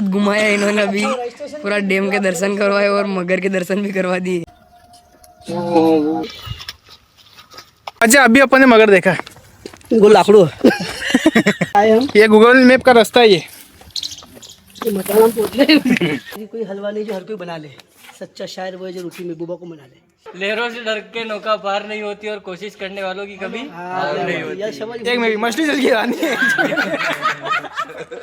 घुमाया इन्होंने, अभी पूरा डैम के दर्शन करवाए और मगर के दर्शन भी करवा दिए। अच्छा, अभी अपन ने मगर देखा। लाकड़ू ये गूगल मैप का रास्ता है। ये कोई हलवा नहीं जो हर कोई बना ले, सच्चा शायर वो है जो रोटी में बुबा को बना ले। लहरों से डर के नौका पार नहीं होती और कोशिश करने वालों की कभी हार नहीं होती। एक मेरी मछली चल के आनी है।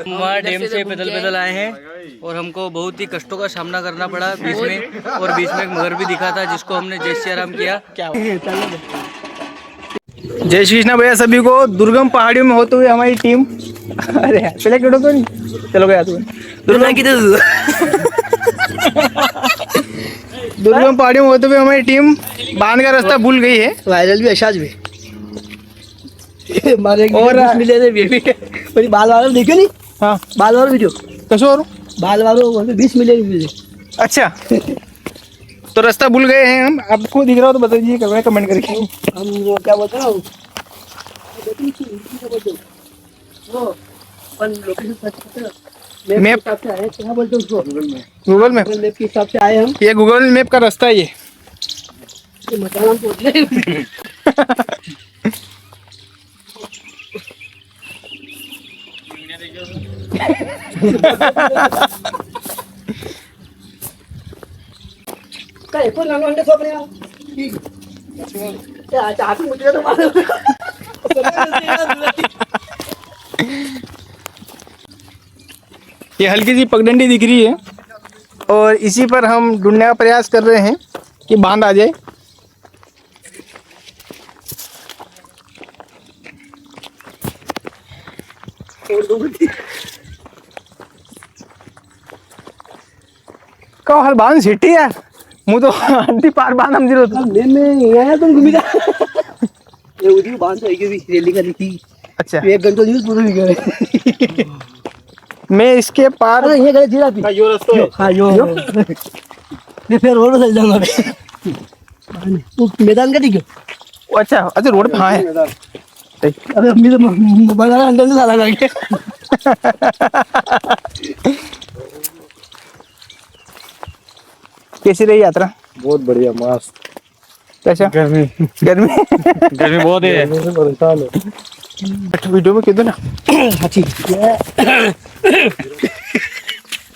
वहाँ डैम से पैदल पैदल आए हैं और हमको बहुत ही कष्टों का सामना करना पड़ा बीच में, और बीच में एक मगर भी दिखा था जिसको हमने जय श्री राम किया। क्या जय श्री कृष्ण भैया सभी को। दुर्गम पहाड़ियों में होते हुए हमारी टीम, अरे पहले क्यों तो नहीं चलो गया तू दुर्गम पहाड़ियों में होते हुए हमारी टीम बांध का रास्ता भूल गई है। वायरल भी अशाज भी और मिले थे बाल वालों देखे नहीं। हाँ, बाल वालों वीडियो कसो और बाल वालों 20 मिले। अच्छा, तो रास्ता भूल गए हैं हम। आपको दिख रहा हो तो बता दीजिए कमेंट करके। हम वो क्या बोलते हैं मैप क्या बोलते हैं उसको, गूगल मैप। मैप के हिसाब से आए हम। ये गूगल मैप का रास्ता है। ये मकान पहुंच गए। काय कोण अंडे सोपणे हाथ मुझे तो मार। ये हल्की सी पगडंडी दिख रही है और इसी पर हम ढूंढने का प्रयास कर रहे हैं कि बांध आ जाए। हर बांध सिटी है मुँह तो आंटी पार बांध हम जीरो मैं तुम घूमी ये उदी बांध है कि भी रैली का थी। अच्छा, 1 घंटा न्यूज़ पूरा भी गए। मैं इसके पार ये गए जीरा पी यो रास्ता है। हां यो मैं फिर रोड से जाऊंगा वो मैदान का ठीक है। अच्छा अच्छा, रोड पे। हाँ है। अरे मेरे मोबाइल अंदर से साला लगे। कैसी रही यात्रा? बहुत बढ़िया, मस्त। कैसा? गर्मी गर्मी गर्मी बहुत है। परेशान है। वीडियो में कह दो ना।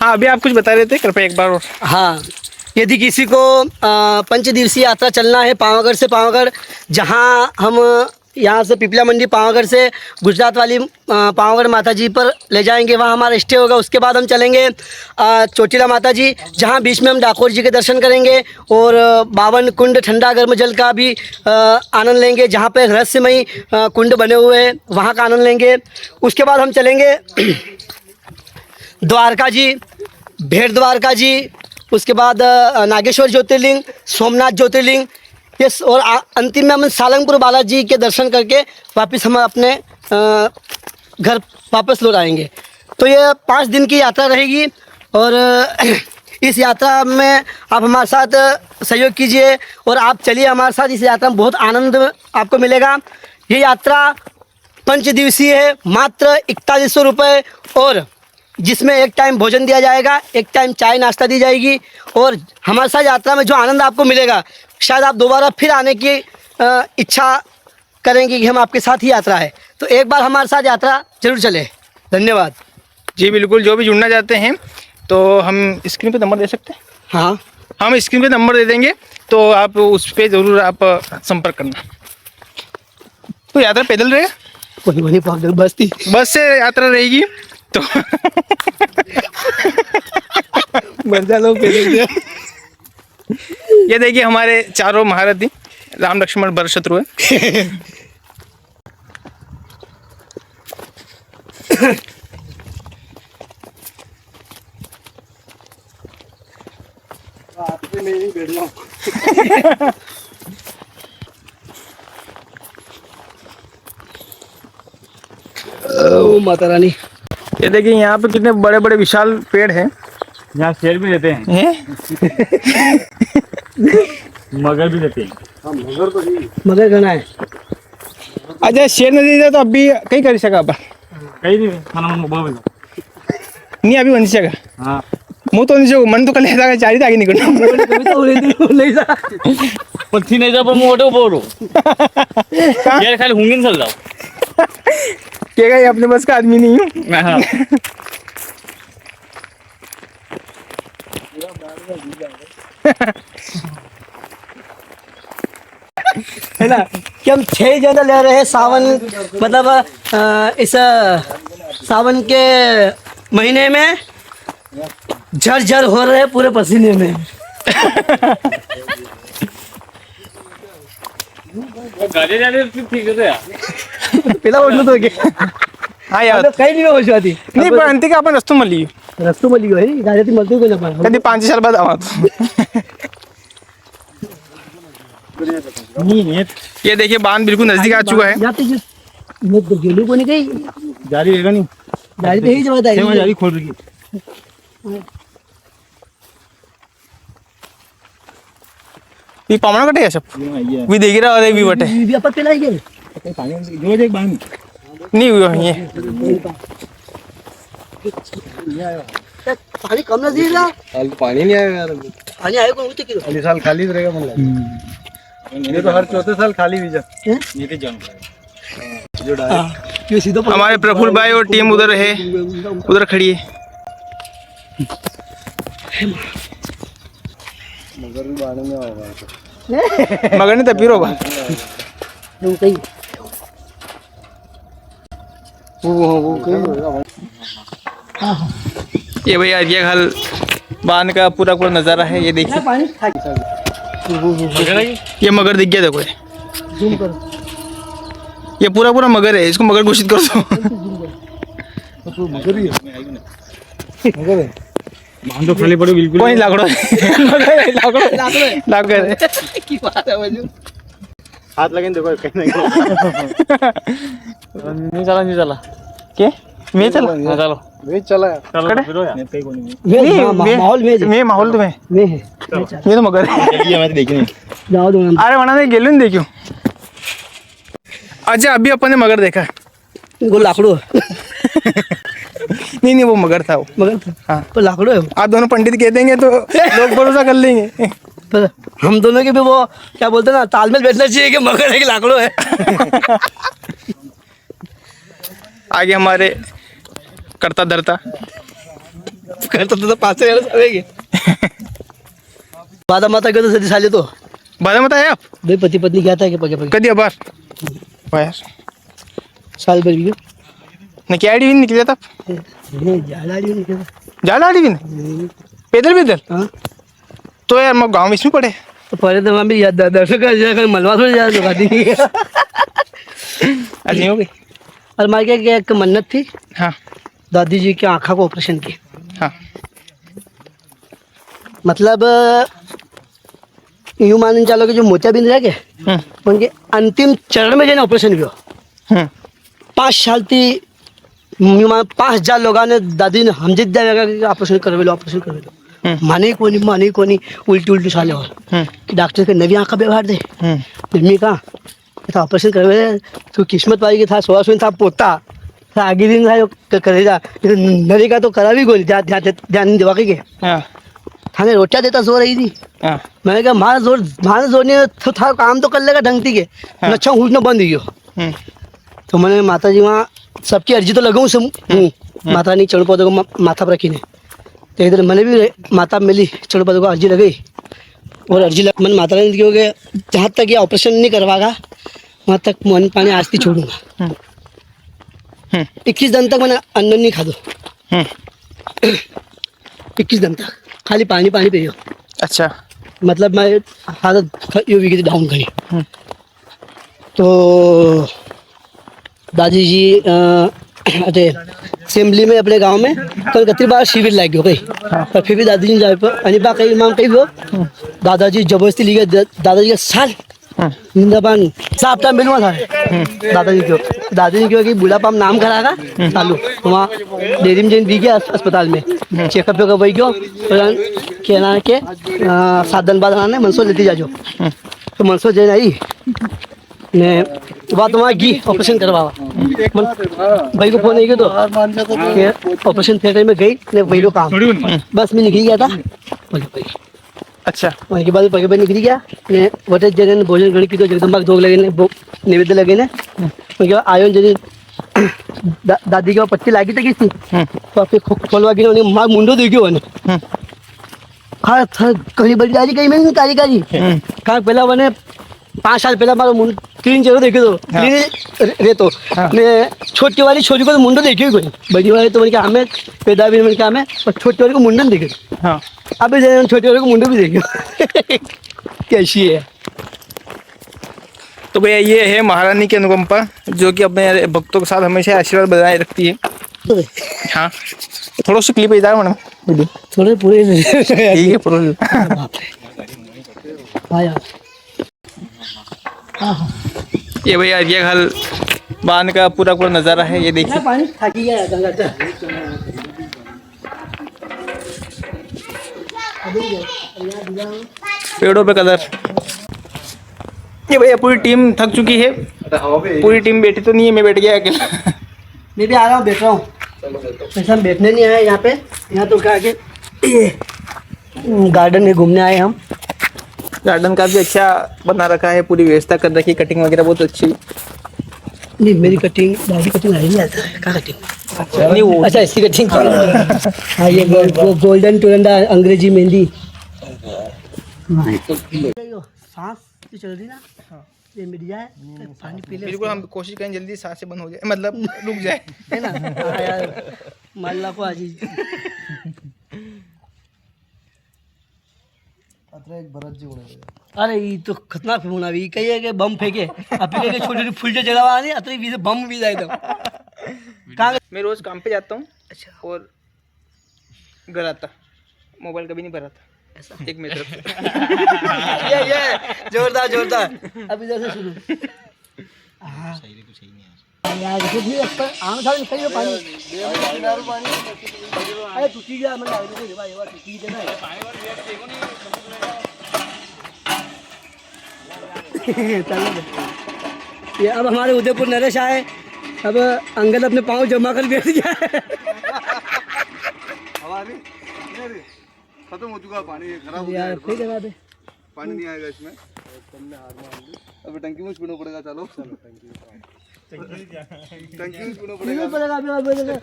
हाँ, अभी आप कुछ बता रहे थे, कृपया एक बार और। हाँ, यदि किसी को 5 दिवसीय यात्रा चलना है पावागढ़ से पावागढ़, जहाँ हम यहाँ से पिपला मंडी पावागढ़ से गुजरात वाली पावागढ़ माता जी पर ले जाएंगे, वहाँ हमारा स्टे होगा। उसके बाद हम चलेंगे चोटिला माता जी, जहाँ बीच में हम डाकोर जी के दर्शन करेंगे और 52 कुंड ठंडा गर्म जल का भी आनंद लेंगे, जहाँ पे रहस्यमयी कुंड बने हुए हैं, वहाँ का आनंद लेंगे। उसके बाद हम चलेंगे द्वारका जी, भेड़ द्वारका जी, उसके बाद नागेश्वर ज्योतिर्लिंग, सोमनाथ ज्योतिर्लिंग, यस, और अंतिम में हम सालंगपुर बालाजी के दर्शन करके वापस हम अपने घर वापस लौट आएंगे। तो ये 5 दिन की यात्रा रहेगी और इस यात्रा में आप हमारे साथ सहयोग कीजिए और आप चलिए हमारे साथ। इस यात्रा में बहुत आनंद आपको मिलेगा। ये यात्रा 5 दिवसीय है, मात्र 4100 रुपये, और जिसमें एक टाइम भोजन दिया जाएगा, एक टाइम चाय नाश्ता दी जाएगी, और हमारे साथ यात्रा में जो आनंद आपको मिलेगा, शायद आप दोबारा फिर आने की इच्छा करेंगे कि हम आपके साथ ही यात्रा है। तो एक बार हमारे साथ यात्रा जरूर चले। धन्यवाद जी। बिल्कुल, जो भी जुड़ना चाहते हैं तो हम स्क्रीन पे नंबर दे सकते हैं। हाँ, हम स्क्रीन पे नंबर दे देंगे, तो आप उस पर ज़रूर आप संपर्क करना। तो यात्रा पैदल रहेगा, वही बस से यात्रा रहेगी तो मजा लो। ये देखिए हमारे चारों महारथी राम लक्ष्मण भरत शत्रु है। ओ माता रानी, ये देखिए यहाँ पे कितने बड़े बड़े विशाल पेड़ हैं। यहाँ शेर भी रहते हैं, मगर भी रहते हैं। हाँ, मगर तो नहीं, मगर गना है। अच्छा, शेर नहीं था तो अभी कहीं कर सका अपन कहीं नहीं खाना नहीं अभी वंश का हाँ मुँह तो जो मन तो कल ऐसा चारी आगे निकल पत्थी नहीं जा पर मोटे बोलो यार खाली होंगे चल जाओ क्या ये अपने बस का आदमी नहीं हूँ हाँ है ना कि हम 6 जने ले रहे हैं सावन, मतलब इस सावन के महीने में झरझर हो रहे हैं पूरे पसीने में। गाड़ी जा रही ठीक है यार પેલા ઓટલું તો કે हाँ यार કઈ નહીં પહોંચવાતી नहीं पण अंतिक आपण रस्तो मली રસ્તો મળી ગયો હે ગાડીથી મળતું કોઈ ના कधी 5 साल बाद आवा ये देखिए बांध बिल्कुल नजदीक आ चुका है જાતે જ મેં તો ગેલું કોની કઈ गाड़ी रहेगा नहीं ગાડી તો એ જ બતાવી सेवा गाड़ी खोल रही ये पामना कटे सब है भी देख रहा है भी बटे બી આપત પેલા આવી ગઈ पानी जो एक बांध नहीं हुआ ये પાણી કમ નથી રહ્યા हाल पानी नहीं आएगा यार પાણી આવ્યો કોણ ઉતે કીધું अगले साल खाली रहेगा मतलब ये तो हर चौथे साल खाली वीजा हैं? ये तो जंग जो હા ये सीधो हमारे प्रफुल्ल भाई और टीम उधर है उधर खड़ी है मगर भी बाढ़ में होगा मगर नहीं तपीर होगा એવું કઈ वो ये भैया ये हल बांध का पूरा पूरा नज़ारा है ये देखिए પાણી ये मगर दिख गया देखो ये। ઝૂમ કરો ये पूरा पूरा मगर है इसको मगर घोषित कर दो मगर ही है मगर है बांध तो खाली पड़े बिल्कुल कोई लाकड़ो मगर है लाकड़ो लाकड़ है की बात है वजू हाथ लगे देखो कहीं नहीं चला के मैं चल हाँ चलो वे चला चलो कड़े? फिरो यार कहीं को नहीं माहौल में मैं माहौल तो मैं में है ये तो मगर है चलिए मैं देखी नहीं जाओ दो अरे वरना नहीं गेलू नहीं देखियो अच्छा अभी अपन ने मगर देखा इनको लाकड़ो नहीं वो मगर था वो मगर हाँ। तो लाकड़ो है आप दोनों पंडित कह देंगे तो लोग भरोसा कर लेंगे पर हम दोनों के भी वो क्या बोलते हैं ना तालमेल बैठना चाहिए कि मगर है कि लाकड़ो है आगे हमारे करता धरता करता तो पास से सवेगे बादा माता के तो सदी साले तो बाधा मत आए आप दो पति पत्नी क्या था कि पगे पगे कदी अबार बाहर साल भर भी न क्या आड़ी भी निकले था नहीं ज्यादा नहीं निकला जाला आड़ी भी नहीं पैदल पैदल हाँ तो यार मैं गाँव में इसमें पड़े तो पहले तो वहाँ भी याद दर्शक का जाकर मलवा थोड़ी ज्यादा लगाती नहीं आज नहीं हो गई और हमारे क्या एक मन्नत थी हाँ दादी जी की आँखों को ऑपरेशन की हाँ मतलब यूँ मान चलो कि जो मोतियाबिंद रह गए उनके अंतिम चरण में जो है ऑपरेशन हुआ 5 साल थी 5,000 लोगों ने दादी ने हम जिद दिया ऑपरेशन करवे लो माने को नहीं उल्टी उल्टी साले और डॉक्टर के नवी आँखा व्यवहार दे मम्मी कहा था ऑपरेशन करवे तो किस्मत पाई था 16 था पोता था आगे दिन था करे जा नवी का तो करा भी गोली ध्यान देवा के हाँ थाने रोटियाँ देता जोर रही थी हाँ मैंने कहा मारा जोर नहीं तो था काम तो कर लेगा ढंग थी के अच्छा उठना बंद हो गया तो मैंने माता जी वहाँ सबकी अर्जी तो लगाऊँ सब माता नहीं चढ़ पौधे को माथा पर रखी ने तो इधर मैंने भी माता मिली चढ़ पौधे को अर्जी लगाई और अर्जी लग मैंने माता ने क्योंकि जहाँ तक ये ऑपरेशन नहीं करवागा वहाँ तक मन पानी आस्ती छोड़ूंगा 21 दिन तक मैंने अन्न नहीं खा दो 21 दिन तक खाली पानी पियो अच्छा मतलब मैं हालत ये हुई थी डाउन करी तो दादी जी असेंबली में अपने गांव में कल कतरी बार शिविर लग गई पर फिर भी दादी जी जाए पर अनिपा कहीं इमाम कहीं वो दादाजी जबरदस्ती ली गए दादाजी का साल जिंदाबान साहब टाइम मिलवा था दादाजी क्यों कि बुढ़ापा में नाम करागा चालू तो वहाँ डेरी में जैन भी गया अस्पताल में चेकअप वेकअप वही क्यों कहना के 7 दिन बाद आना मनसो लेती जाजो तो मनसो जैन आई ने बात तुम्हारा घी ऑपरेशन करवावा भाई को फोन नहीं किया तो ऑपरेशन थिएटर में गई ने वही लो काम बस मैं निकल गया था भाई अच्छा वहीं के बाद पगे पे निकल गया ने वटे जगह ने भोजन गण की तो जगदम्बा के दोग लगे ने नैवेद्य लगे ने उनके बाद आयो जने दादी के पट्टी लागी थी किसी तो आपके खोलवा के उन्हें मार मुंडो देखियो ने हाँ था कहीं बड़ी दादी कहीं में कारी कारी कहा पहला बने 5 साल पहला मारो मुंड क्लीन जरूर देखे तो क्लीन रे तो ने छोटी वाली छोरी को तो मुंडो देखियो कोई बड़ी वाली तो मैंने कहा हमें पैदा भी मैंने कहा हमें पर छोटी वाली को मुंडन देखे हाँ अभी छोटे वाले को मुंडो भी देखियो कैसी है। तो भैया ये है महारानी की अनुकंपा जो कि अपने भक्तों के साथ हमेशा आशीर्वाद बनाए रखती है। हाँ थोड़ा सा क्लिप इधर मैडम वीडियो थोड़े पूरे ठीक है पूरा ये भैया ये हल बांध का पूरा पूरा नज़ारा है ये देखिए। पानी थाकी गया गंगा का पेड़ों पे कलर। ये भैया पूरी टीम थक चुकी है पूरी टीम बैठी तो नहीं है मैं बैठ गया अकेला। मैं भी आ रहा हूँ बैठ रहा हूँ ऐसा हम बैठने नहीं आए यहाँ पे यहाँ तो क्या के गार्डन में घूमने आए हम। गार्डन का भी अच्छा बना रखा है पूरी व्यवस्था कर रखी कटिंग वगैरह बहुत अच्छी। नहीं मेरी कटिंग दादी कटिंग नहीं आता है क्या कटिंग अच्छा नहीं वो अच्छा इसकी कटिंग हाँ ये गोल्डन टुरंडा अंग्रेजी मेहंदी सांस चल रही ना ये मिट जाए पानी पी ले बिल्कुल हम कोशिश करें जल्दी सांसें बंद हो जाए मतलब रुक जाए है ना हाँ यार माल्ला को आज अरे ये तो खतरनाक फोन अभी कहिए कि बम फेंके अभी के छोटी छोटी फुलटे जगह नहीं अतरे भी बम भी जाए कहाँ मैं रोज काम पे जाता हूँ अच्छा और घर आता मोबाइल कभी नहीं भराता ऐसा एक मेरे तरफ से ये जोरदार जोरदार अभी जैसे शुरू हाँ यार देखिए पर आम साल निकल पानी अरे टूटी गया मैं लाइट दे भाई वो टूटी दे ना ये अब हमारे उदयपुर नरेश आए अब अंगद अपने पाँव जमा कर बैठ गया है खत्म हो चुका पानी खराब हो यार फिर लगा दे पानी नहीं आएगा इसमें तुमने हार मान ली अभी टंकी में पीना पड़ेगा चलो टंकी में पीना नहीं पड़ेगा अभी और बोलेगा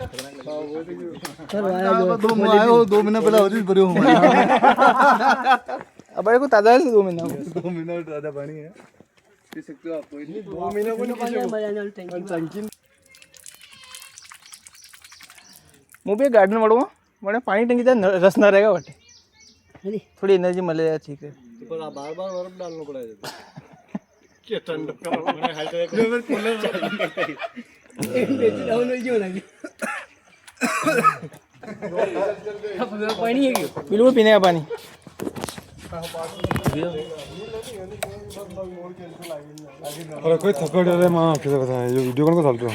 चल आया जो 2 महीने आए हो 2 महीना पहले होती बड़ी हो अब को ताज़ा है 2 महीना 2 महीना ज़्यादा पानी है पी सकते हो आप कोई नहीं 2 महीना को नहीं टंकी मुझे गार्डन वालों मैंने पानी टंकी था रस ना रहेगा बटे नहीं थोड़ी एनर्जी मिल जाए ठीक है पर बार बार बर्फ डालना पड़ेगा क्या ठंड पानी है बिल्कुल पीने का पानी अरे कोई थकड़ रे मां किसे बताया ये वीडियो कौन को चल रहा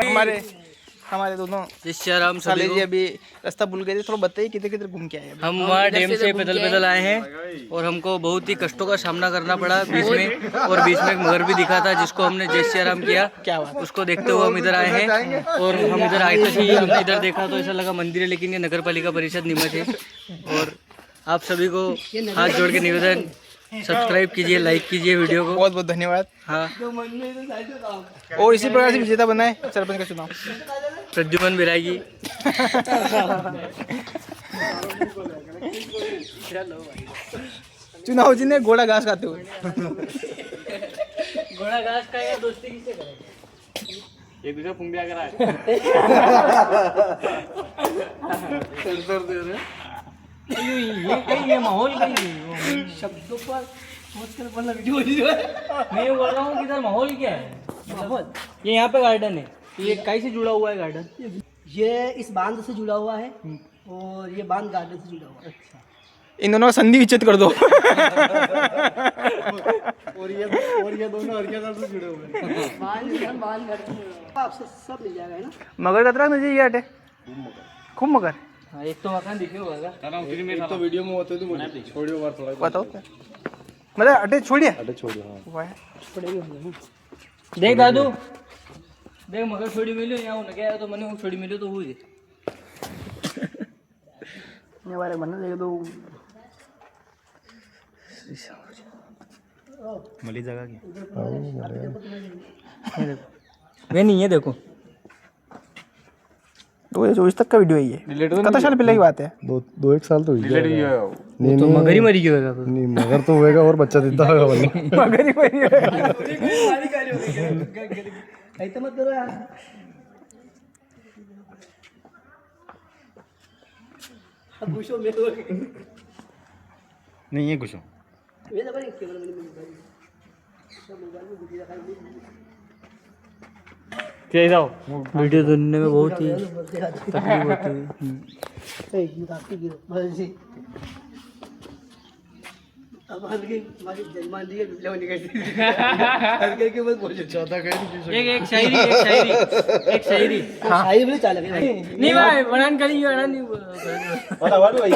हमारे हमारे दोनों जय साले जी अभी रास्ता भूल गए थे थोड़ा बताइए किधर किधर घूम के आए हम वहाँ डैम से पैदल आए हैं और हमको बहुत ही कष्टों का सामना करना पड़ा बीच में और बीच में एक मगर भी दिखा था जिसको हमने जय श्री राम किया क्या बात उसको देखते हुए हम इधर आए हैं और हम इधर आए थे कि हमने इधर देखा तो ऐसा लगा मंदिर है लेकिन ये नगर पालिका परिषद नीमच है। और आप सभी को हाथ जोड़ के निवेदन सब्सक्राइब कीजिए लाइक कीजिए वीडियो को। बहुत बहुत धन्यवाद। हाँ और इसी प्रकार से विजेता बनाए सरपंच का चुनाव प्रद्युमन बिरागी चुनाव जी ने घोड़ा घास खाते हुए घोड़ा घास का या दोस्ती किससे करेगा एक दूसरे पुंबिया करा ये माहौल शब्दों पर सोचकर बोलना वीडियो मैं ये बोल रहा हूँ कि इधर माहौल क्या है माहौल ये यहाँ पे गार्डन है ये कहीं से जुड़ा हुआ है गार्डन ये इस बांध से जुड़ा हुआ है और ये बांध गार्डन से जुड़ा हुआ है। इन दोनों का संधि विच्छेद कर दो और ये दोनों हरियाणा से जुड़े हुए हैं आपसे सब मिल जाएगा है ना। मगर कतरा नजर ये हटे खूब मगर हाँ एक तो मकान दिखे होगा तो वीडियो में होते तो छोड़ियो बार थोड़ा बताओ मतलब अटे छोड़िए अटे छोड़िए हाँ देख दादू देख मगर छोड़ी मिली यहाँ उन्हें क्या तो मैंने छोड़ी मिली तो हुई ये बारे मन देख दो मली जगह की वे नहीं है देखो 2024 तक का वीडियो है ये कितना साल पहले की बात है दो एक साल तो हुई है नहीं तो मगर ही मरी क्यों होगा नहीं मगर तो होएगा और बच्चा देता होगा वरना मगर ही मरी है ऐसा मत करो यार अब घुसो मैं तो नहीं है कुछ ये तो बड़ी केवल मैंने मोबाइल में वीडियो दिखाई क्या जाओ वीडियो सुनने में बहुत ही तकलीफ होती है एक मिनट आपकी गिरो बस जी अब हल्के हमारी जजमान जी के वीडियो निकल हल्के के बस बोल चाहता कहीं एक शायरी एक शायरी शायरी बोले चल भाई नहीं भाई बनान करी बनान नहीं और आवाज भाई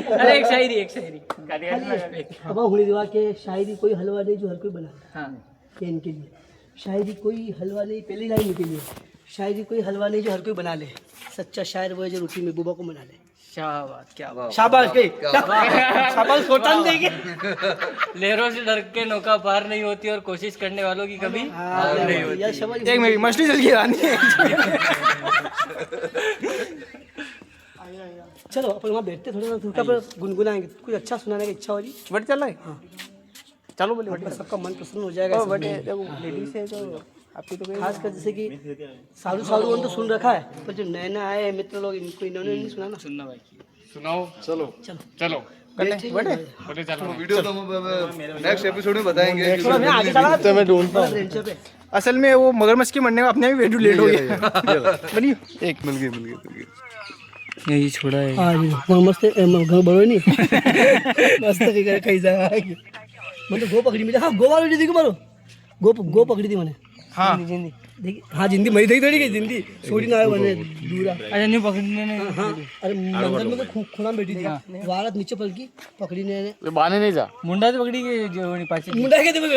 अरे एक शायरी अब हुई दीवार के शायरी कोई हलवा नहीं जो हर कोई बनाता हाँ ये इनके लिए शायरी कोई हलवा नहीं पहली लाइन इनके लिए शायरी कोई हलवा नहीं जो हर कोई बना ले सच्चा शायर वो है जो रोटी में बुबा को बना ले शाबाश क्या बात शाबाश के शाबाश कोटन देंगे लहरों से डर के नौका पार नहीं होती और कोशिश करने वालों की कभी हार नहीं होती यार शाबाश एक मेरी मछली चल गई रानी चलो अपन वहाँ बैठते थोड़ा थोड़ा पर गुनगुनाएंगे कुछ अच्छा सुनाने की इच्छा हो रही बट चल रहा है चलो बोले है सबका मन प्रसन्न हो जाएगा बट देखो लेडीज है तो आपकी तो कोई खासकर जैसे कि साधु साधु तो सुन रखा है पर जो नए नए आए हैं मित्र लोग इनको इन्होंने नहीं सुना ना सुनना भाई सुनाओ चलो चलो वीडियो तो नेक्स्ट एपिसोड में बताएंगे थोड़ा मैं आगे चला तो मैं ढूंढता हूँ पे असल में वो मगरमच्छ के मरने में अपने भी वीडियो लेट हो गया बनी एक मिल गई यही छोड़ा है हाँ जी मस्त घर बड़ो नहीं मस्त फिगर कई जगह है मतलब गो पकड़ी मुझे हाँ गो वाली देखो मारो गो पकड़ी थी मैंने हाँ देखी हाँ जिंदी मरी थी थोड़ी गई जिंदी छोड़ी ना आया मैंने दूरा अच्छा नहीं पकड़ने ने हाँ अरे मंदिर में तो खुला बैठी थी वारत नीचे पलकी पकड़ी ने बाने नहीं जा मुंडा तो पकड़ी के जो पाची मुंडा के देखो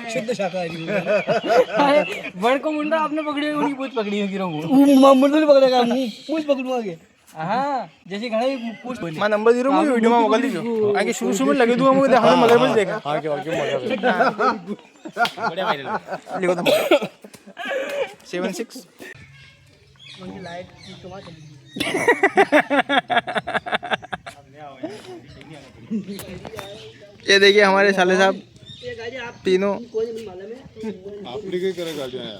शुद्ध शाकाहारी बड़ को मुंडा आपने पकड़ी होगी उनकी पूछ पकड़ी होगी रोंगू मुंडा नहीं पकड़ेगा पूछ पकड़ूंगा आगे हाँ जैसे घड़ा पूछ मैं नंबर 0 मुझे वीडियो में मोबाइल दीजिए आगे शुरू में लगे दूंगा मुझे देखा मगरमच्छ देखा हाँ क्यों मजा बढ़िया वायरल लिखो तुम 76 लाइट ये देखिए हमारे साले साहब तीनों आप लेके करे गाड़ियाँ यार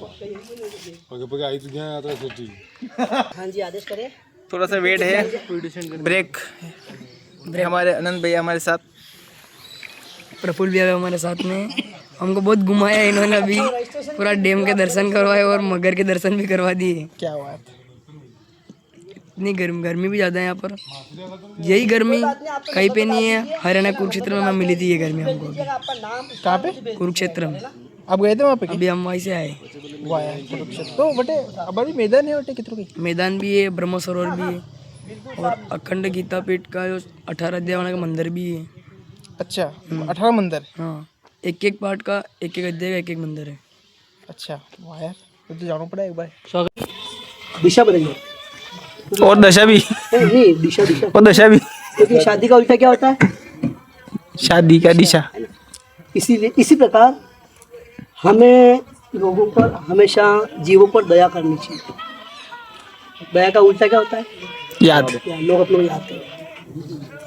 आगे पगे आई तुझे आता है ठीक हाँ जी आदेश करें थोड़ा सा वेट है ब्रेक हमारे अनंत भैया हमारे साथ प्रफुल्ल भैया हमारे साथ में हमको बहुत घुमाया इन्होंने अभी पूरा डैम के दर्शन करवाए और मगर के दर्शन भी करवा दिए क्या बात इतनी गर्मी भी ज़्यादा है यहाँ पर यही गर्मी कहीं पे नहीं है हरियाणा कुरुक्षेत्र में मिली थी ये गर्मी हमको कहाँ पे कुरुक्षेत्र में आप गए थे वहाँ पे अभी हम वहीं से आए तो बटे अब अभी मैदान है बटे कितने की मैदान भी है ब्रह्म सरोवर भी है और अखंड गीता पीठ का जो 18 अध्याय वाला का मंदिर भी है अच्छा 18 मंदिर हाँ एक एक पार्ट का एक एक अध्याय का एक एक मंदिर है अच्छा वाह यार तो जाना पड़ा एक बार दिशा बदलिए और दशा भी नहीं दिशा दिशा और दशा भी क्योंकि शादी का उल्टा क्या होता है शादी का दिशा इसीलिए इसी प्रकार हमें लोगों पर हमेशा जीवों पर दया करनी चाहिए दया का उल्टा क्या होता है याद लोग अपने को याद करें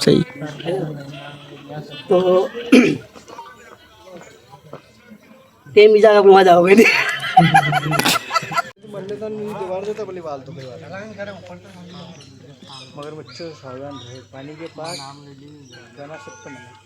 सही तो टेम भी जाकर वहाँ जाओगे नहीं मगरमच्छ सावधान रहे पानी के पास जाना सख्त मना